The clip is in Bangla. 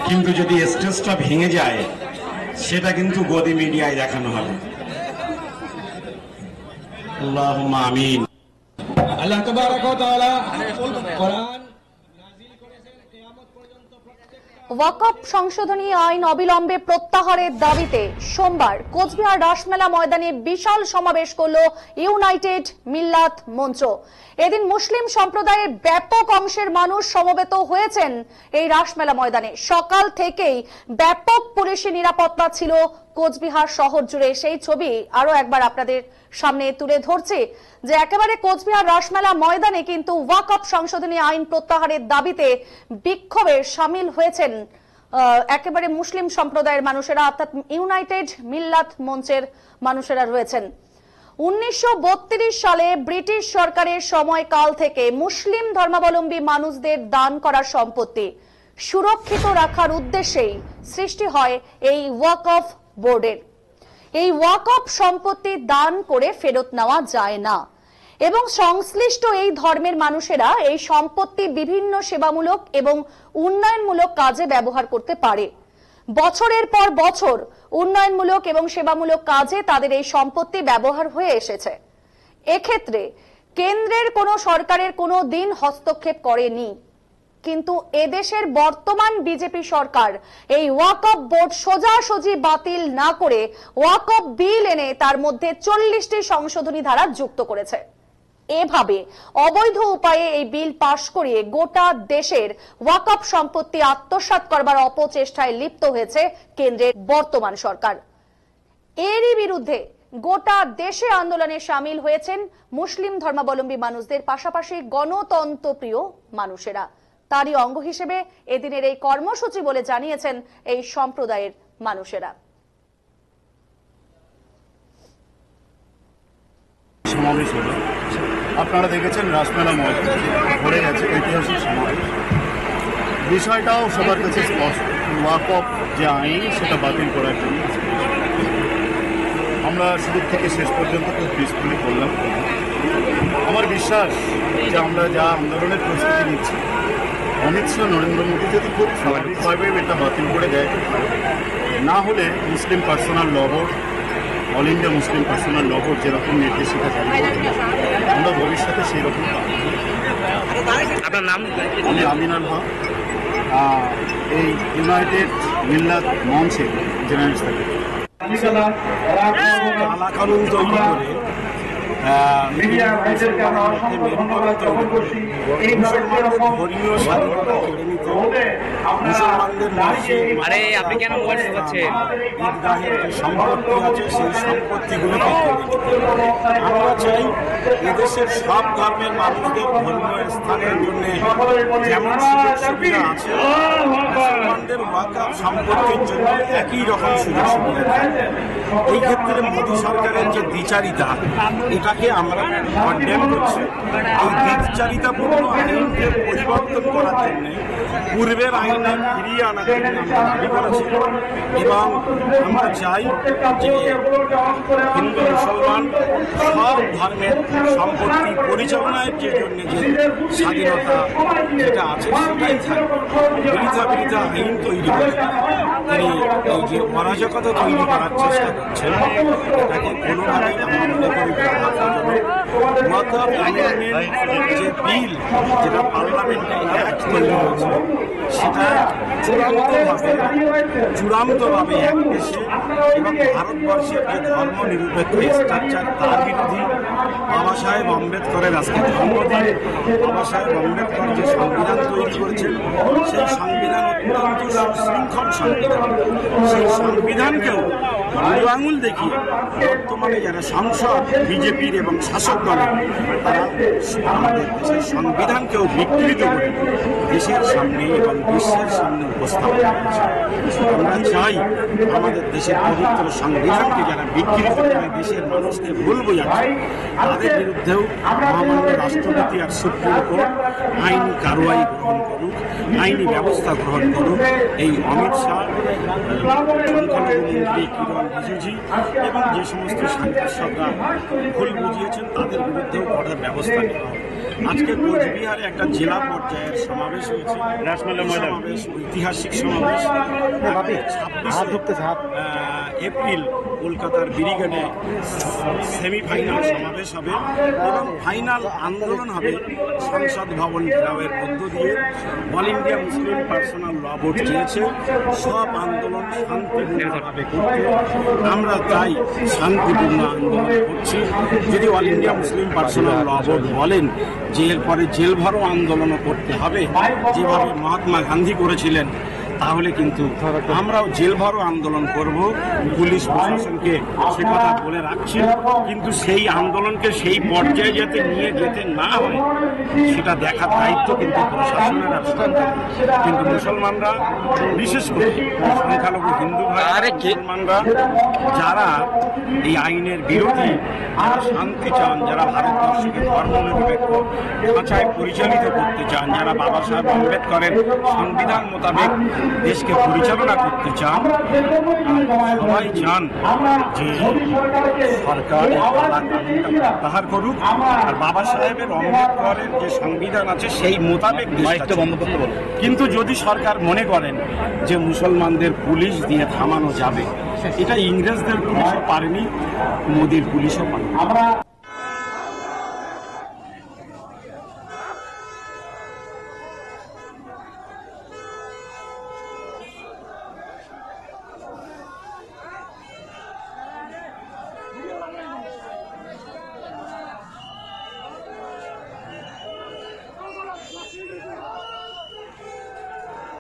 কিন্তু যদি স্টেজটা ভেঙে যায় সেটা কিন্তু গদি মিডিয়ায় দেখানো হবে। আল্লাহুম্মা আমিন। আল্লাহ তাবারাক ওয়া তাআলা কোরআন নাযিল করেছেন কিয়ামত পর্যন্ত ওয়াকফ সংশোধনী আইন অবিলম্বে প্রত্যাহারের দাবিতে সোমবার কোচবিহার রাসমেলা ময়দানে বিশাল সমাবেশ করল ইউনাইটেড মিল্লাত মঞ্চ। এদিন মুসলিম সম্প্রদায়ের ব্যাপক অংশের মানুষ সমবেত হয়েছেন এই রাসমেলা ময়দানে। সকাল থেকেই ব্যাপক পুলিশি নিরাপত্তা ছিল কোচবিহার শহর জুড়ে। সেই ছবি আরো একবার আপনাদের সামনে তুলে ধরছে যে একেবারে কোচবিহার রাসমেলা ময়দানে কিন্তু ওয়াকফ সংশোধনী আইন প্রত্যাহারের দাবিতে বিক্ষোভে সামিল হয়েছেন একেবারে মুসলিম সম্প্রদায়ের মানুষেরা, অর্থাৎ ইউনাইটেড মিল্লাত মঞ্চের মানুষেরা রয়েছেন। 1932 সালে ব্রিটিশ সরকারের সময়কাল থেকে মুসলিম ধর্মাবলম্বী মানুষদের দান করা সম্পত্তি সুরক্ষিত রাখার উদ্দেশ্যেই সৃষ্টি হয় এই ওয়াকফ বোর্ডের। এই ওয়াকফ সম্পত্তি দান করে ফেরত নেওয়া যায় না এবং সংশ্লিষ্ট এই ধর্মের মানুষেরা এই সম্পত্তি বিভিন্ন সেবামূলক এবং উন্নয়নমূলক কাজে ব্যবহার করতে পারে। বছরের পর বছর উন্নয়নমূলক এবং সেবামূলক কাজে তাদের এই সম্পত্তি ব্যবহার হয়ে এসেছে। এক্ষেত্রে কেন্দ্রের কোনো সরকারের কোনো দিন হস্তক্ষেপ করেনি, কিন্তু এদেশের বর্তমান বিজেপি সরকার এই ওয়াকফ বোর্ড সোজাসুজি বাতিল না করে ওয়াকফ বিল এনে তার মধ্যে 40টি সংশোধনী ধারা যুক্ত করেছে। এভাবে অবৈধ উপায়ে এই বিল পাশ করিয়ে গোটা দেশের ওয়াকফ সম্পত্তি আত্মসাৎ করবার অপচেষ্টায় লিপ্ত হয়েছে কেন্দ্রের বর্তমান সরকার। এরই বিরুদ্ধে গোটা দেশে আন্দোলনে সামিল হয়েছেন মুসলিম ধর্মাবলম্বী মানুষদের পাশাপাশি গণতন্ত্রপ্রিয় মানুষেরা। তারই অঙ্গ হিসেবে এদিনের এই কর্মসূচি বলে জানিয়েছেন এই সম্প্রদায়ের মানুষেরা। সমাবেশ হলো, আপনারা দেখেছেন রাসমেলা ময়দান ভরে গেছে ঐতিহাসিক সমাবেশ। বিষয়টাও সবার কাছে স্পষ্ট, ওয়াকফ যে আইন সেটা বাতিল করার জন্য আমরা শুরু থেকে শেষ পর্যন্ত খুব পিসফুলি করলাম। আমার বিশ্বাস যে আমরা যা আন্দোলনের প্রস্তুতি নিচ্ছি, অমিত শাহ নরেন্দ্র মোদী যদি খুব স্বাভাবিকভাবে এটা বাতিল করে দেয়, না হলে Muslim personal law board, all India Muslim personal law board যেরকম নির্দেশিকা জারি করবে, আমরা ভবিষ্যতে সেই রকম পাব। আপনার নাম? আমি আমিনুল হক, এই ইউনাইটেড মিল্লাত মঞ্চের জেনারেল সেক্রেটারি। কালাকানুন তৈরি করে ধর্মীয় স্বাধীনতা কেড়ে নিতে মুসলমানদের আপনি কেন মোবাইল চালাচ্ছেন? ঈদগাহের যে সম্পত্তি আছে সেই সম্পত্তিগুলোকে আমরা চাই এদেশের সব ধর্মের মানুষদের ধর্মীয় স্থানের জন্য যেমন সুযোগ সুবিধা আছে মুসলমানদের ওয়াকফ সম্পত্তির জন্য একই রকম সুযোগ সুবিধা। এই ক্ষেত্রে মোদী সরকারের যে দ্বিচারিতা, এটাকে আমরা কন্ডেম করছি। এই দ্বিচারিতাপূর্ণ আইনকে পরিবর্তন করার জন্য পূর্বের আইনে ফিরিয়ে আনার জন্য আমরা দাবি করেছি এবং আমরা চাই যে হিন্দু মুসলমান সব ধর্মের সম্পত্তি পরিচালনার যে জন্য যে স্বাধীনতা যেটা আছে সেটাই থাকবে। বিরোধিতা আইন তৈরি করে তিনি এই যে অরাজকতা তৈরি করার চেষ্টা করছেন, এটাকে কোনোভাবেই আমরা মনে করি ওয়াকফ অ্যামেন্ডমেন্ট যে বিল যেটা পার্লামেন্টে অ্যাক্ট তৈরি হয়েছে সেটা চূড়ান্তভাবে এক দেশে এবং ভারতবর্ষের যে ধর্ম নিরপেক্ষ স্ট্রাকচার তার বিরোধী। বাবা সাহেব আম্বেদকরের আজকে জন্মদিন। বাবা সাহেব আম্বেদকর যে সংবিধান তৈরি করেছেন সেই সংবিধান অত্যন্ত সুশৃঙ্খল সংবিধান। সেই সংবিধানকেও বুড়ো আঙুল দেখিয়ে বর্তমানে যারা সাংসদ বিজেপির এবং শাসক দলের, তারা আমাদের দেশের সংবিধানকেও বিকৃত করে দেশের সামনে এবং বিশ্বের সামনে উপস্থাপন করছে। আমরা চাই আমাদের দেশের পবিত্র সংবিধানকে যারা বিকৃত করে দেশের মানুষকে ভুল বোঝাচ্ছে তাদের বিরুদ্ধেও মহামান্য রাষ্ট্রপতি আর সুপ্রিম কোর্ট আইনি কারওয়াই গ্রহণ করুক, আইনি ব্যবস্থা গ্রহণ করুক। এই অমিত শাহ, সংখ্যালঘু মন্ত্রী কিরণ রিজিজু এবং যে সমস্ত সাংসদরা ভুল বুঝিয়েছেন তাদের বিরুদ্ধেও কঠোর ব্যবস্থা নেওয়া। আজকে কোচবিহারে একটা জেলা পর্যায়ের সমাবেশ হয়েছে, সমাবেশ, ঐতিহাসিক সমাবেশ। 26 এপ্রিল কলকাতার ব্রিগেডে সেমিফাইনাল সমাবেশ হবে এবং ফাইনাল আন্দোলন হবে সংসদ ভবন ঘেরাওয়ের মধ্য দিয়ে। All India Muslim personal law board চেয়েছে সব আন্দোলন শান্তিপূর্ণভাবে করতে। আমরা তাই শান্তিপূর্ণ আন্দোলন করছি। যদি all India Muslim personal law board বলেন যে এরপরে জেলভরো আন্দোলনও করতে হবে যেভাবে মহাত্মা গান্ধী করেছিলেন, তাহলে কিন্তু আমরাও জেলভরো আন্দোলন করব। পুলিশ প্রশাসনকে সে কথা বলে রাখছি, কিন্তু সেই আন্দোলনকে সেই পর্যায়ে যাতে নিয়ে যেতে না হয় সেটা দেখার দায়িত্ব কিন্তু প্রশাসনের আছে। কিন্তু মুসলমানরা, বিশেষ করে সংখ্যালঘু হিন্দু ভাই মুসলমানরা যারা এই আইনের বিরোধী, যারা শান্তি চান, যারা ভারতবর্ষকে ধর্মনিরপেক্ষ ধাঁচায় পরিচালিত করতে চান, যারা বাবা সাহেব আম্বেদকরের সংবিধান মোতাবেক দেশকে পরিচালনা করতে চান, সবাই চান যে সরকার প্রত্যাহার করুক আর বাবা সাহেবের আম্বেদকরের যে সংবিধান আছে সেই মোতাবেক দেশটা বন্ধ করতে বলে। কিন্তু যদি সরকার মনে করেন যে মুসলমানদের পুলিশ দিয়ে থামানো যাবে, এটা ইংরেজদের পুলিশও পারেনি, মোদির পুলিশও পারেনি।